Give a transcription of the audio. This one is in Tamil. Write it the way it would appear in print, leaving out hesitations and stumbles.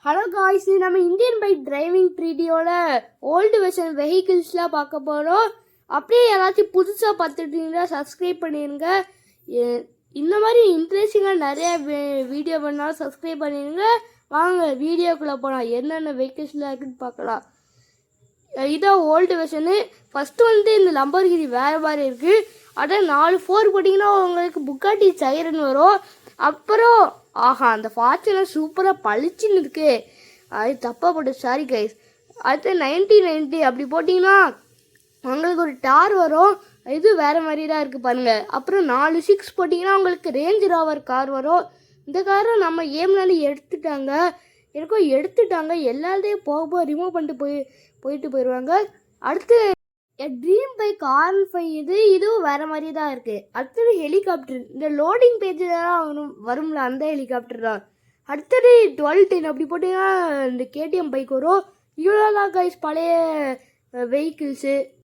ஹலோ காய்ஸ், நம்ம இந்தியன் பைக் டிரைவிங் ட்ரீடியோட ஓல்டு வெர்ஷன் வெஹிக்கிள்ஸ்லாம் பார்க்க போகிறோம். அப்படியே எல்லாத்தையும் புதுசாக பார்த்துட்டீங்கன்னா சப்ஸ்கிரைப் பண்ணிடுங்க. இந்த மாதிரி இன்ட்ரெஸ்டிங்காக நிறைய வீடியோ பண்ணாலும் சப்ஸ்கிரைப் பண்ணிடுங்க. வாங்க வீடியோக்குள்ளே போகலாம். என்னென்ன வெஹிக்கிள்ஸ்லாம் இருக்குன்னு பார்க்கலாம். இதான் ஓல்டு வெர்ஷனு. ஃபஸ்ட்டு இந்த லம்பர்கிரி வேறு மாதிரி இருக்குது. அதான் 4 போட்டிங்கன்னா உங்களுக்கு புக்காட்டி சைரன் வரும். அப்புறம் அந்த ஃபார்ச்சுனர் சூப்பராக பளிச்சுன்னு இருக்கு. அது தப்பாக போட்டு சாரி கைஸ். அடுத்து 90 அப்படி போட்டிங்கன்னா உங்களுக்கு ஒரு டார் வரும். இது வேறு மாதிரி தான் இருக்குது பாருங்கள். அப்புறம் 4 போட்டிங்கன்னா உங்களுக்கு ரேஞ்ச் ரோவர் கார் வரும். இந்த காரை நம்ம ஏம்னாலும் எடுத்துட்டாங்க. எல்லாத்தையும் போக ரிமூவ் பண்ணிட்டு போயிட்டு போயிடுவாங்க. அடுத்து ட்ரீம் பைக் R15 இதுவும் வேறு மாதிரி தான் இருக்குது. அடுத்தது ஹெலிகாப்டர். இந்த லோடிங் பேஜில் வரும்ல, அந்த ஹெலிகாப்டர் தான். அடுத்தது 1210 அப்படி போட்டிங்கன்னா இந்த KTM பைக் வரும். இவ்வளோ தான் கைஸ் பழைய வெஹிக்கிள்ஸு.